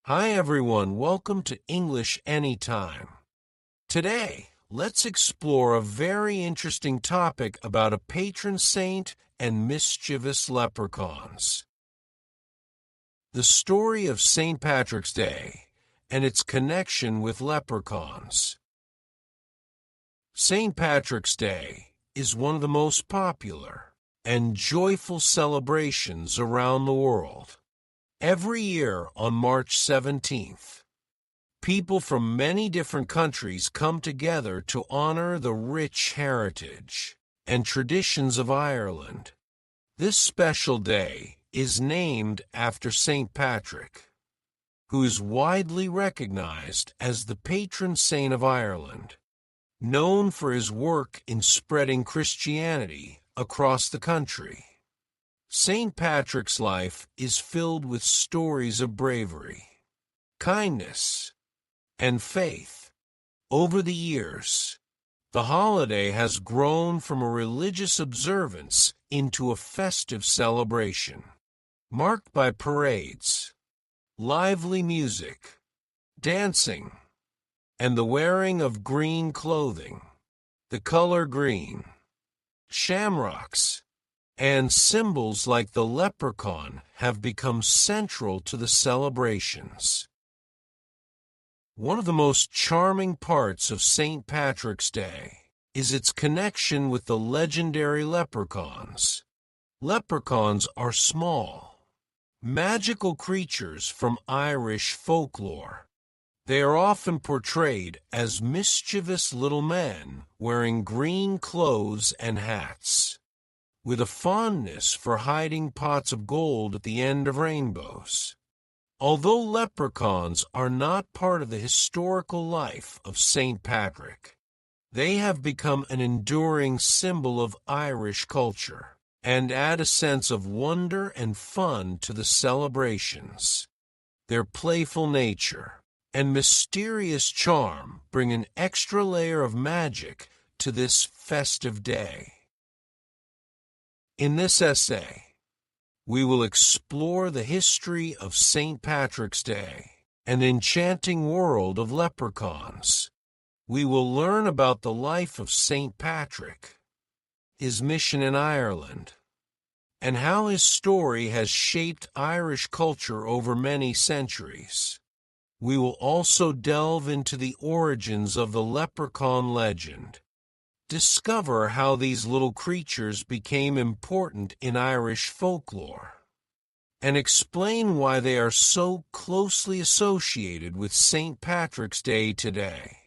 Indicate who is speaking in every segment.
Speaker 1: Hi everyone, welcome to English Anytime. Today, let's explore a very interesting topic about a patron saint and mischievous leprechauns. The story of St. Patrick's Day and its connection with leprechauns. St. Patrick's Day is one of the most popular and joyful celebrations around the world. Every year on March 17th, people from many different countries come together to honor the rich heritage and traditions of Ireland. This special day is named after St. Patrick, who is widely recognized as the patron saint of Ireland, known for his work in spreading Christianity across the country. St. Patrick's life is filled with stories of bravery, kindness, and faith. Over the years, the holiday has grown from a religious observance into a festive celebration, marked by parades, lively music, dancing, and the wearing of green clothing. The color green, shamrocks, and symbols like the leprechaun have become central to the celebrations. One of the most charming parts of St. Patrick's Day is its connection with the legendary leprechauns. Leprechauns are small, magical creatures from Irish folklore. They are often portrayed as mischievous little men wearing green clothes and hats, with a fondness for hiding pots of gold at the end of rainbows. Although leprechauns are not part of the historical life of St. Patrick, they have become an enduring symbol of Irish culture and add a sense of wonder and fun to the celebrations. Their playful nature and mysterious charm bring an extra layer of magic to this festive day. In this essay, we will explore the history of St. Patrick's Day, an enchanting world of leprechauns. We will learn about the life of St. Patrick, his mission in Ireland, and how his story has shaped Irish culture over many centuries. We will also delve into the origins of the leprechaun legend, discover how these little creatures became important in Irish folklore, and explain why they are so closely associated with St. Patrick's Day today.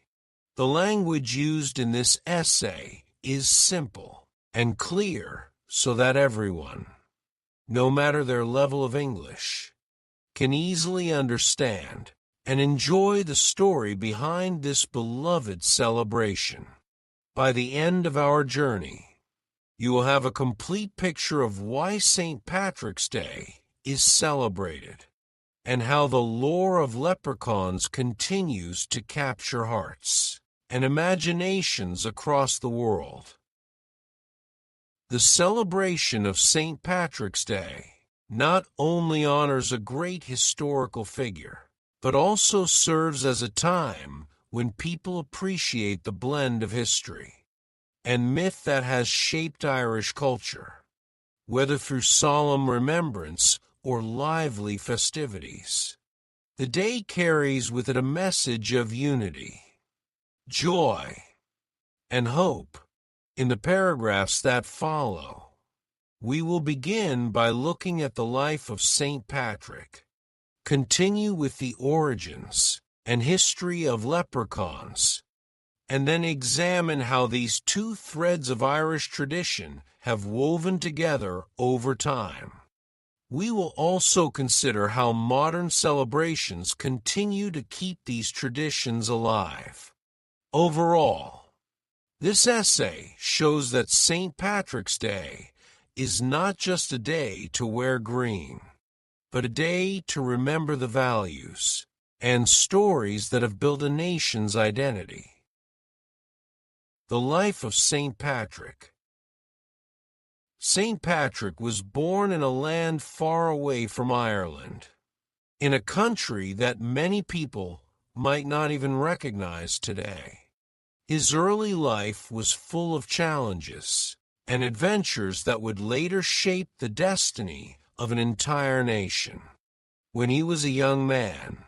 Speaker 1: The language used in this essay is simple and clear so that everyone, no matter their level of English, can easily understand and enjoy the story behind this beloved celebration. By the end of our journey, you will have a complete picture of why St. Patrick's Day is celebrated and how the lore of leprechauns continues to capture hearts and imaginations across the world. The celebration of St. Patrick's Day not only honors a great historical figure, but also serves as a time when people appreciate the blend of history and myth that has shaped Irish culture, whether through solemn remembrance or lively festivities. The day carries with it a message of unity, joy, and hope. In the paragraphs that follow, we will begin by looking at the life of St. Patrick, continue with the origins and history of leprechauns, and then examine how these two threads of Irish tradition have woven together over time. We will also consider how modern celebrations continue to keep these traditions alive. Overall, this essay shows that St. Patrick's Day is not just a day to wear green, but a day to remember the values and stories that have built a nation's identity. The life of St. Patrick. St. Patrick was born in a land far away from Ireland, in a country that many people might not even recognize today. His early life was full of challenges and adventures that would later shape the destiny of an entire nation. When he was a young man,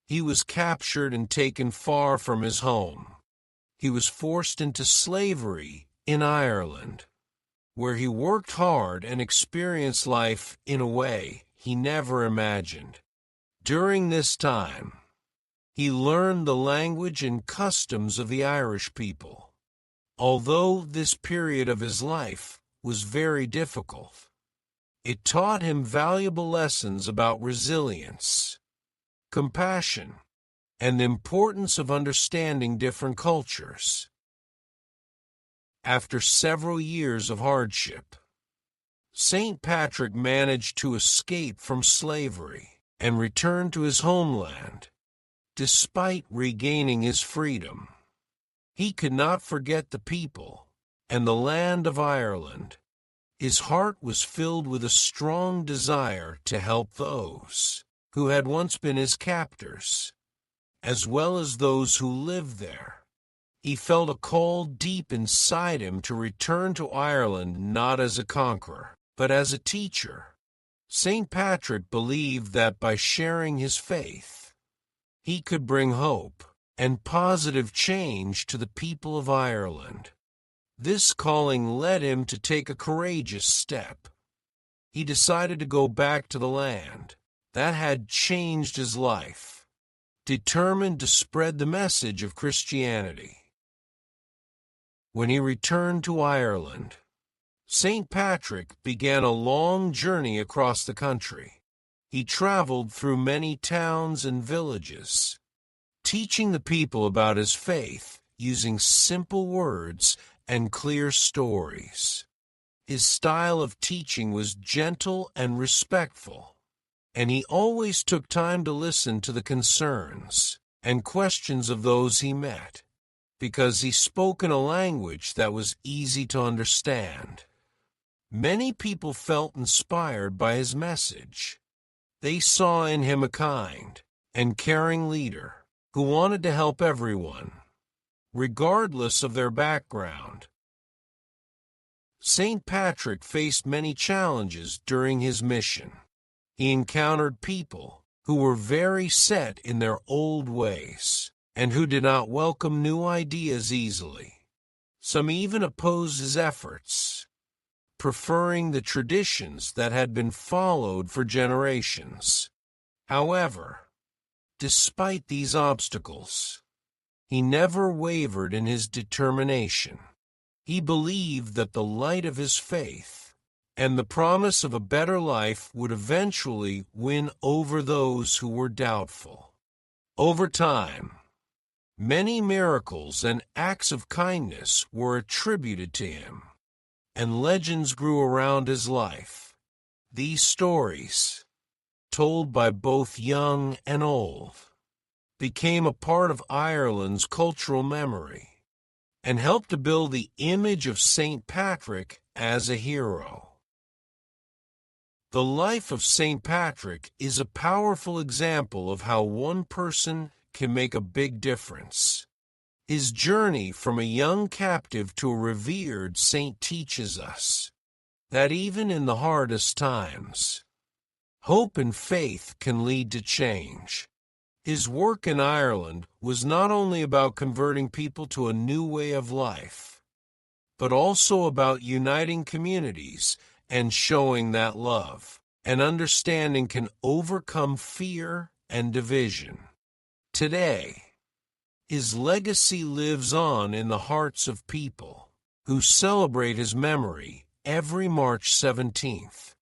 Speaker 1: he was captured and taken far from his home. He was forced into slavery in Ireland, where he worked hard and experienced life in a way he never imagined. During this time, he learned the language and customs of the Irish people. Although this period of his life was very difficult, it taught him valuable lessons about resilience, compassion, and the importance of understanding different cultures. After several years of hardship, St. Patrick managed to escape from slavery and return to his homeland. Despite regaining his freedom, he could not forget the people and the land of Ireland. His heart was filled with a strong desire to help those who had once been his captors, as well as those who lived there. He felt a call deep inside him to return to Ireland not as a conqueror, but as a teacher. St. Patrick believed that by sharing his faith, he could bring hope and positive change to the people of Ireland. This calling led him to take a courageous step. He decided to go back to the land that had changed his life, determined to spread the message of Christianity. When he returned to Ireland, St. Patrick began a long journey across the country. He traveled through many towns and villages, teaching the people about his faith using simple words and clear stories. His style of teaching was gentle and respectful, and he always took time to listen to the concerns and questions of those he met, because he spoke in a language that was easy to understand. Many people felt inspired by his message. They saw in him a kind and caring leader who wanted to help everyone, regardless of their background. St. Patrick faced many challenges during his mission. He encountered people who were very set in their old ways and who did not welcome new ideas easily. Some even opposed his efforts, preferring the traditions that had been followed for generations. However, despite these obstacles, he never wavered in his determination. He believed that the light of his faith and the promise of a better life would eventually win over those who were doubtful. Over time, many miracles and acts of kindness were attributed to him, and legends grew around his life. These stories, told by both young and old, became a part of Ireland's cultural memory and helped to build the image of St. Patrick as a hero. The life of St. Patrick is a powerful example of how one person can make a big difference. His journey from a young captive to a revered saint teaches us that even in the hardest times, hope and faith can lead to change. His work in Ireland was not only about converting people to a new way of life, but also about uniting communities and showing that love and understanding can overcome fear and division. Today, his legacy lives on in the hearts of people who celebrate his memory every March 17th,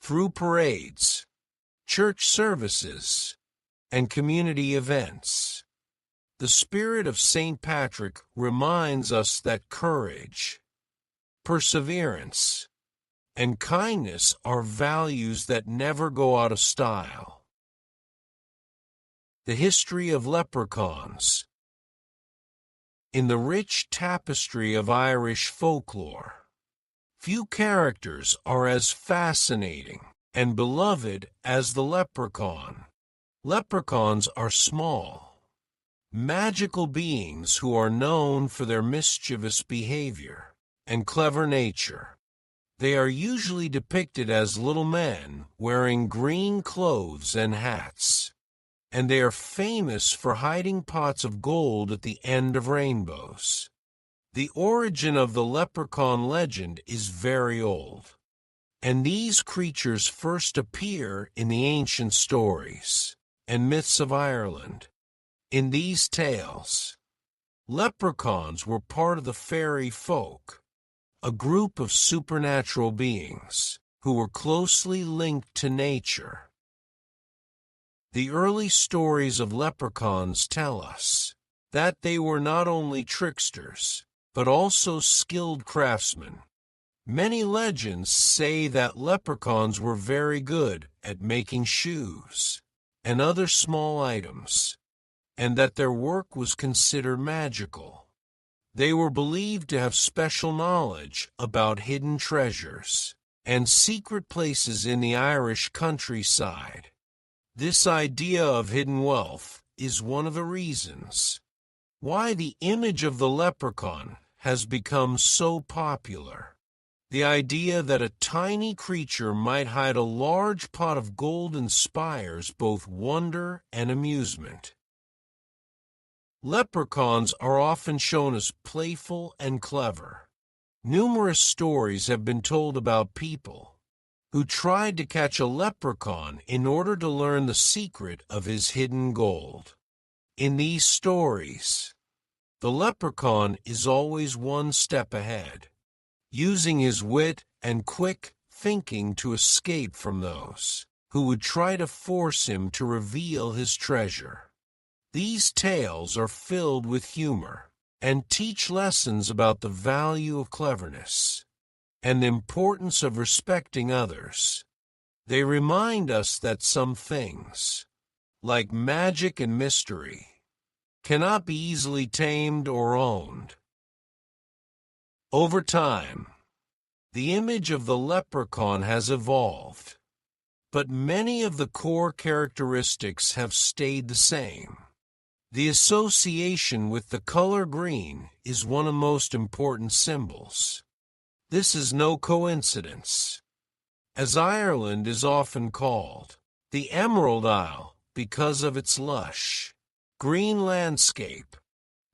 Speaker 1: through parades, church services, and community events. The spirit of St. Patrick reminds us that courage, perseverance, and kindness are values that never go out of style. The history of leprechauns. In the rich tapestry of Irish folklore, few characters are as fascinating and beloved as the leprechaun. Leprechauns are small, magical beings who are known for their mischievous behavior and clever nature. They are usually depicted as little men wearing green clothes and hats, and they are famous for hiding pots of gold at the end of rainbows. The origin of the leprechaun legend is very old, and these creatures first appear in the ancient stories and myths of Ireland. In these tales, leprechauns were part of the fairy folk, a group of supernatural beings who were closely linked to nature. The early stories of leprechauns tell us that they were not only tricksters, but also skilled craftsmen. Many legends say that leprechauns were very good at making shoes and other small items, and that their work was considered magical. They were believed to have special knowledge about hidden treasures and secret places in the Irish countryside. This idea of hidden wealth is one of the reasons why the image of the leprechaun has become so popular. The idea that a tiny creature might hide a large pot of gold inspires both wonder and amusement. Leprechauns are often shown as playful and clever. Numerous stories have been told about people who tried to catch a leprechaun in order to learn the secret of his hidden gold. In these stories, the leprechaun is always one step ahead, using his wit and quick thinking to escape from those who would try to force him to reveal his treasure. These tales are filled with humor and teach lessons about the value of cleverness and the importance of respecting others. They remind us that some things, like magic and mystery, cannot be easily tamed or owned. Over time, the image of the leprechaun has evolved, but many of the core characteristics have stayed the same. The association with the color green is one of the most important symbols. This is no coincidence, as Ireland is often called the Emerald Isle because of its lush, green landscape.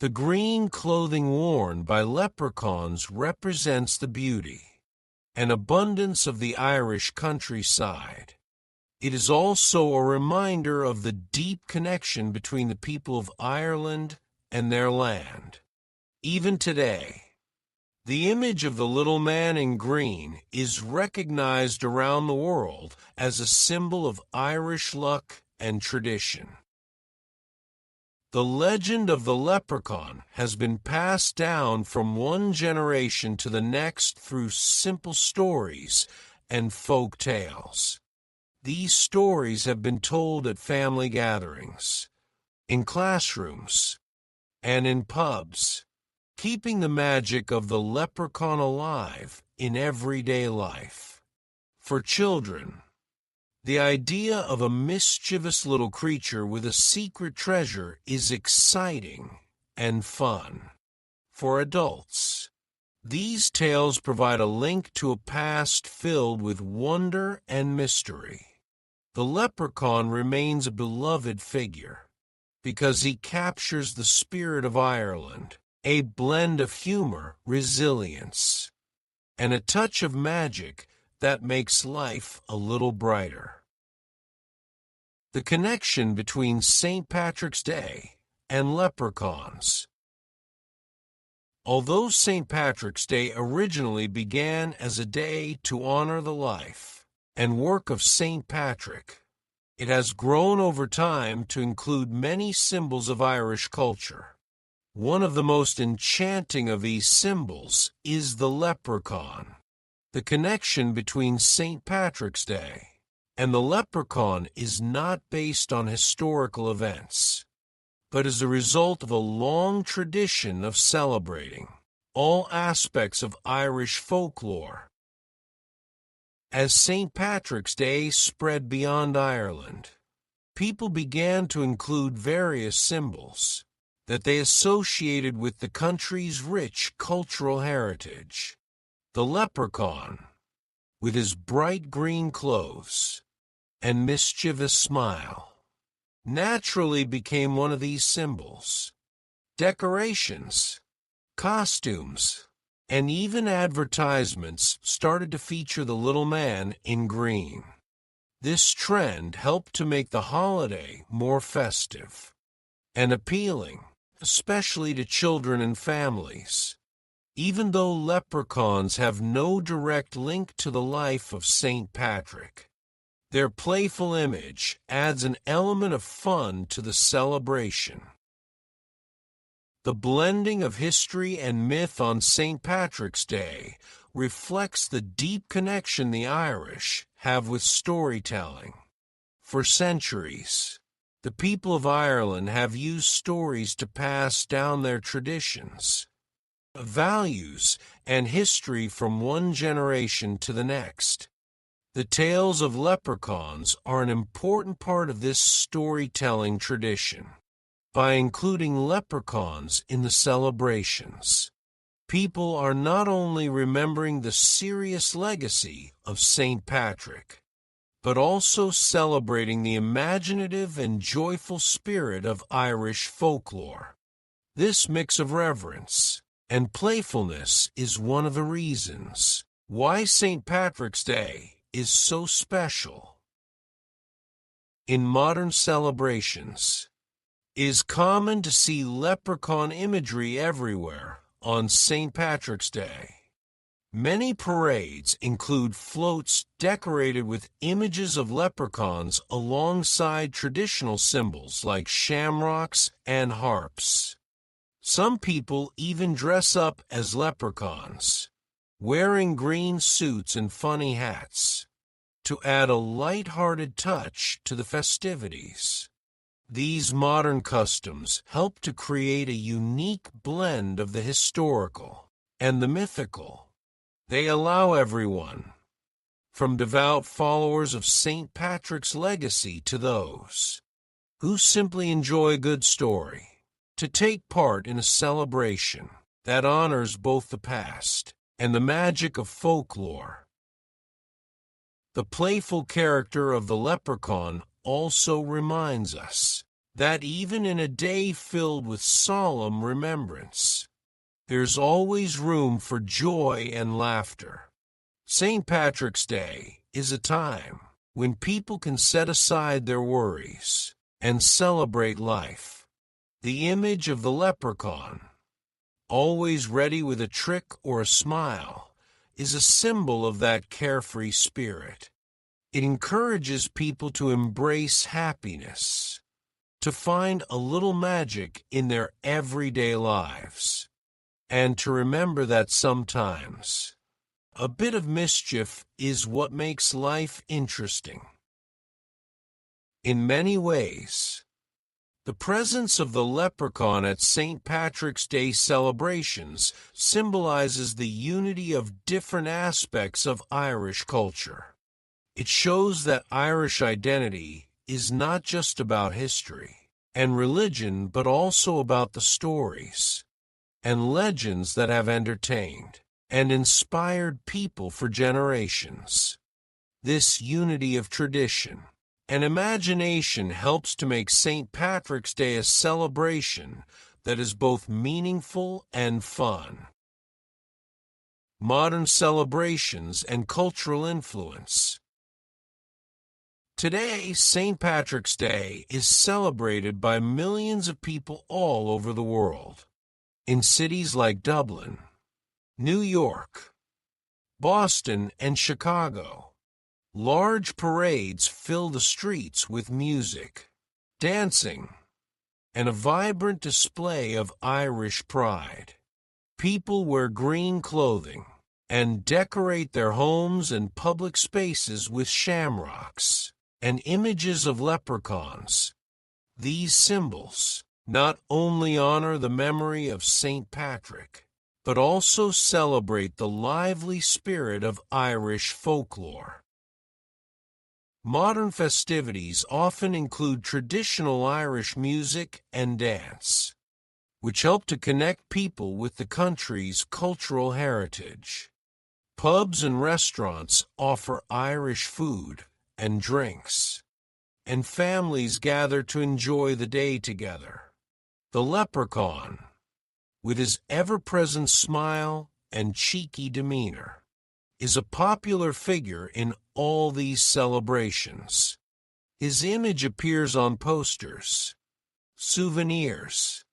Speaker 1: The green clothing worn by leprechauns represents the beauty and abundance of the Irish countryside. It is also a reminder of the deep connection between the people of Ireland and their land. Even today, the image of the little man in green is recognized around the world as a symbol of Irish luck and tradition. The legend of the leprechaun has been passed down from one generation to the next through simple stories and folk tales. These stories have been told at family gatherings, in classrooms, and in pubs, keeping the magic of the leprechaun alive in everyday life. For children, the idea of a mischievous little creature with a secret treasure is exciting and fun. For adults, these tales provide a link to a past filled with wonder and mystery. The leprechaun remains a beloved figure because he captures the spirit of Ireland, a blend of humor, resilience, and a touch of magic that makes life a little brighter. The connection between St. Patrick's Day and leprechauns. Although St. Patrick's Day originally began as a day to honor the life and work of St. Patrick, it has grown over time to include many symbols of Irish culture. One of the most enchanting of these symbols is the leprechaun. The connection between St. Patrick's Day and the leprechaun is not based on historical events, but is a result of a long tradition of celebrating all aspects of Irish folklore. As St. Patrick's Day spread beyond Ireland, people began to include various symbols that they associated with the country's rich cultural heritage. The leprechaun, with his bright green clothes and mischievous smile, naturally became one of these symbols. Decorations, costumes, and even advertisements started to feature the little man in green. This trend helped to make the holiday more festive and appealing, especially to children and families. Even though leprechauns have no direct link to the life of St. Patrick, their playful image adds an element of fun to the celebration. The blending of history and myth on St. Patrick's Day reflects the deep connection the Irish have with storytelling. For centuries, the people of Ireland have used stories to pass down their traditions, values, and history from one generation to the next. The tales of leprechauns are an important part of this storytelling tradition. By including leprechauns in the celebrations, people are not only remembering the serious legacy of St. Patrick, but also celebrating the imaginative and joyful spirit of Irish folklore. This mix of reverence and playfulness is one of the reasons why St. Patrick's Day is so special. In modern celebrations, it is common to see leprechaun imagery everywhere on St. Patrick's Day. Many parades include floats decorated with images of leprechauns alongside traditional symbols like shamrocks and harps. Some people even dress up as leprechauns, wearing green suits and funny hats, to add a light-hearted touch to the festivities. These modern customs help to create a unique blend of the historical and the mythical. They allow everyone, from devout followers of St. Patrick's legacy to those who simply enjoy a good story, to take part in a celebration that honors both the past and the magic of folklore. The playful character of the leprechaun also reminds us that even in a day filled with solemn remembrance, there's always room for joy and laughter. St. Patrick's Day is a time when people can set aside their worries and celebrate life. The image of the leprechaun, always ready with a trick or a smile, is a symbol of that carefree spirit. It encourages people to embrace happiness, to find a little magic in their everyday lives, and to remember that sometimes a bit of mischief is what makes life interesting. In many ways, the presence of the leprechaun at St. Patrick's Day celebrations symbolizes the unity of different aspects of Irish culture. It shows that Irish identity is not just about history and religion, but also about the stories and legends that have entertained and inspired people for generations. This unity of tradition and imagination helps to make St. Patrick's Day a celebration that is both meaningful and fun. Modern celebrations and cultural influence. Today, St. Patrick's Day is celebrated by millions of people all over the world. In cities like Dublin, New York, Boston, and Chicago, large parades fill the streets with music, dancing, and a vibrant display of Irish pride. People wear green clothing and decorate their homes and public spaces with shamrocks and images of leprechauns. These symbols not only honor the memory of St. Patrick, but also celebrate the lively spirit of Irish folklore. Modern festivities often include traditional Irish music and dance, which help to connect people with the country's cultural heritage. Pubs and restaurants offer Irish food and drinks, and families gather to enjoy the day together. The leprechaun, with his ever-present smile and cheeky demeanor, is a popular figure in all these celebrations. His image appears on posters, souvenirs,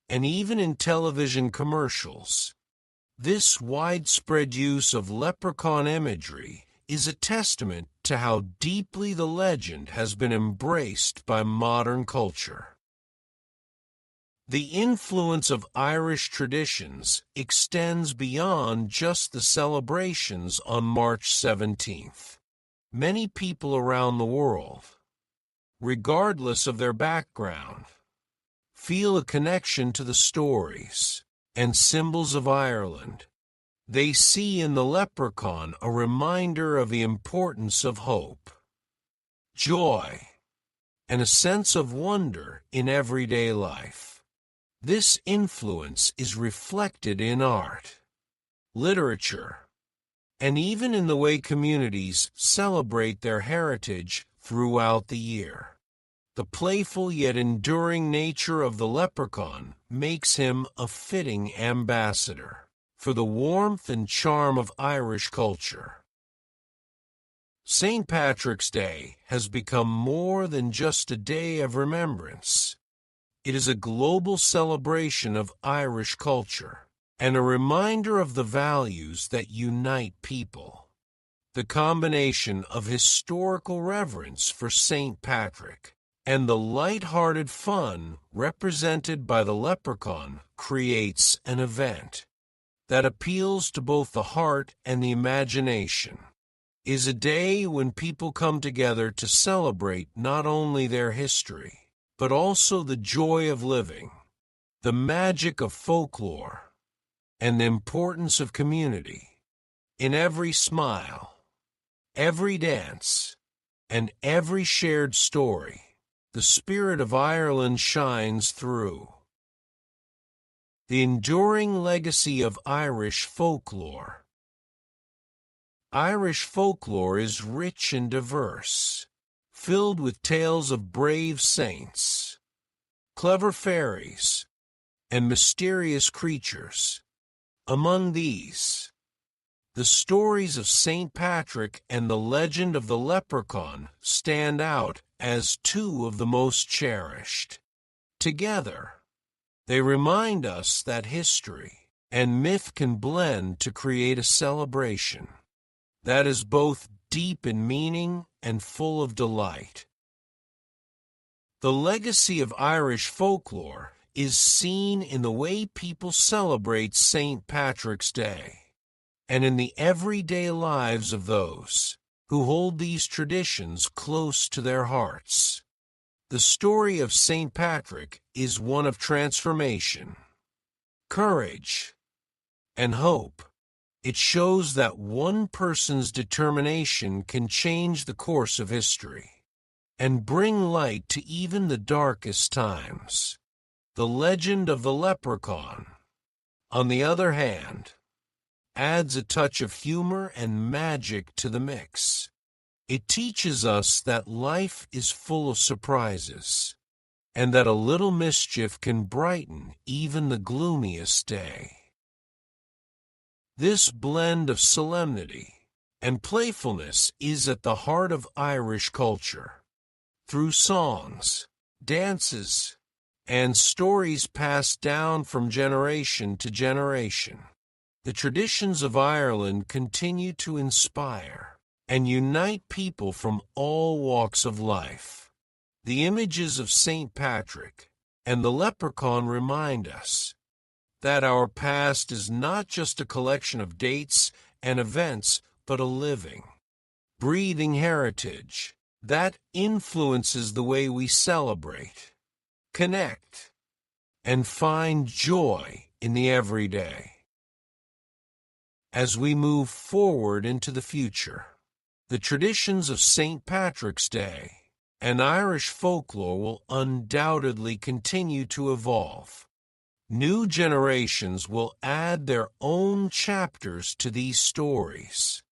Speaker 1: and even in television commercials. This widespread use of leprechaun imagery is a testament to how deeply the legend has been embraced by modern culture. The influence of Irish traditions extends beyond just the celebrations on March 17th. Many people around the world, regardless of their background, feel a connection to the stories and symbols of Ireland. They see in the leprechaun a reminder of the importance of hope, joy, and a sense of wonder in everyday life. This influence is reflected in art, literature, and even in the way communities celebrate their heritage throughout the year. The playful yet enduring nature of the leprechaun makes him a fitting ambassador for the warmth and charm of Irish culture. St. Patrick's Day has become more than just a day of remembrance. It is a global celebration of Irish culture and a reminder of the values that unite people. The combination of historical reverence for St. Patrick and the light-hearted fun represented by the leprechaun creates an event that appeals to both the heart and the imagination. It is a day when people come together to celebrate not only their history, but also the joy of living, the magic of folklore, and the importance of community. In every smile, every dance, and every shared story, the spirit of Ireland shines through. The enduring legacy of Irish folklore. Irish folklore is rich and diverse, filled with tales of brave saints, clever fairies, and mysterious creatures. Among these, the stories of St. Patrick and the legend of the leprechaun stand out as two of the most cherished. Together, they remind us that history and myth can blend to create a celebration that is both deep in meaning and full of delight. The legacy of Irish folklore is seen in the way people celebrate St. Patrick's Day, and in the everyday lives of those who hold these traditions close to their hearts. The story of St. Patrick is one of transformation, courage, and hope. It shows that one person's determination can change the course of history and bring light to even the darkest times. The legend of the leprechaun, on the other hand, adds a touch of humor and magic to the mix. It teaches us that life is full of surprises, and that a little mischief can brighten even the gloomiest day. This blend of solemnity and playfulness is at the heart of Irish culture. Through songs, dances, and stories passed down from generation to generation, the traditions of Ireland continue to inspire and unite people from all walks of life. The images of St. Patrick and the leprechaun remind us that our past is not just a collection of dates and events, but a living, breathing heritage that influences the way we celebrate, connect, and find joy in the everyday. As we move forward into the future, The traditions of St. Patrick's Day and Irish folklore will undoubtedly continue to evolve. New generations will add their own chapters to these stories,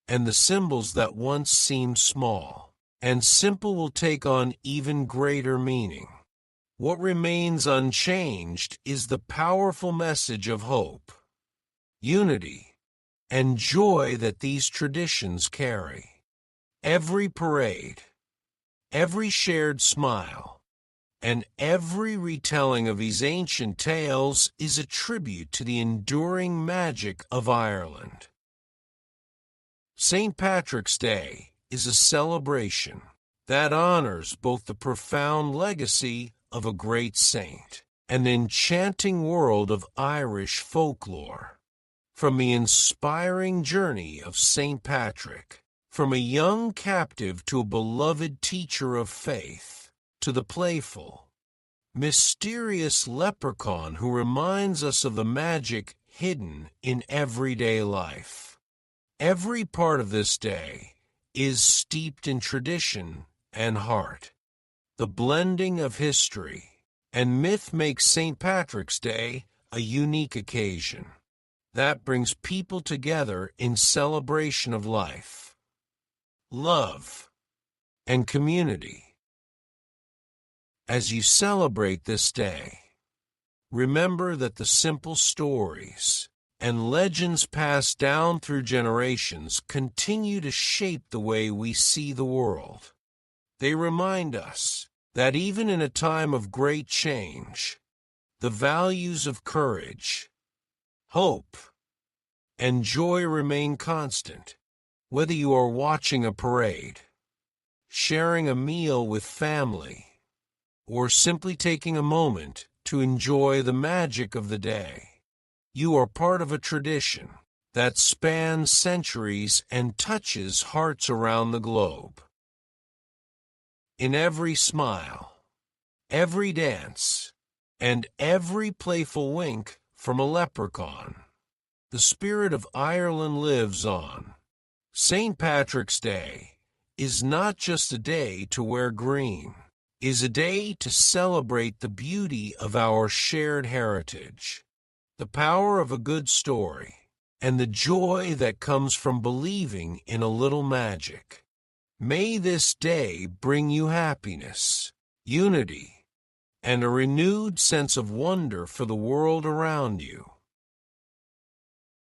Speaker 1: and the symbols that once seemed small and simple will take on even greater meaning. What remains unchanged is the powerful message of hope, unity, and joy that these traditions carry. Every parade, every shared smile, and every retelling of these ancient tales is a tribute to the enduring magic of Ireland. St. Patrick's Day is a celebration that honors both the profound legacy of a great saint and the enchanting world of Irish folklore. From the inspiring journey of St. Patrick, from a young captive to a beloved teacher of faith, to the playful, mysterious leprechaun who reminds us of the magic hidden in everyday life. Every part of this day is steeped in tradition and heart. The blending of history and myth makes St. Patrick's Day a unique occasion that brings people together in celebration of life, love, and community. As you celebrate this day, remember that the simple stories and legends passed down through generations continue to shape the way we see the world. They remind us that even in a time of great change, the values of courage, hope, and joy remain constant. Whether you are watching a parade, sharing a meal with family, or simply taking a moment to enjoy the magic of the day, you are part of a tradition that spans centuries and touches hearts around the globe. In every smile, every dance, and every playful wink from a leprechaun, the spirit of Ireland lives on. St. Patrick's Day is not just a day to wear green, it is a day to celebrate the beauty of our shared heritage, the power of a good story, and the joy that comes from believing in a little magic. May this day bring you happiness, unity, and a renewed sense of wonder for the world around you.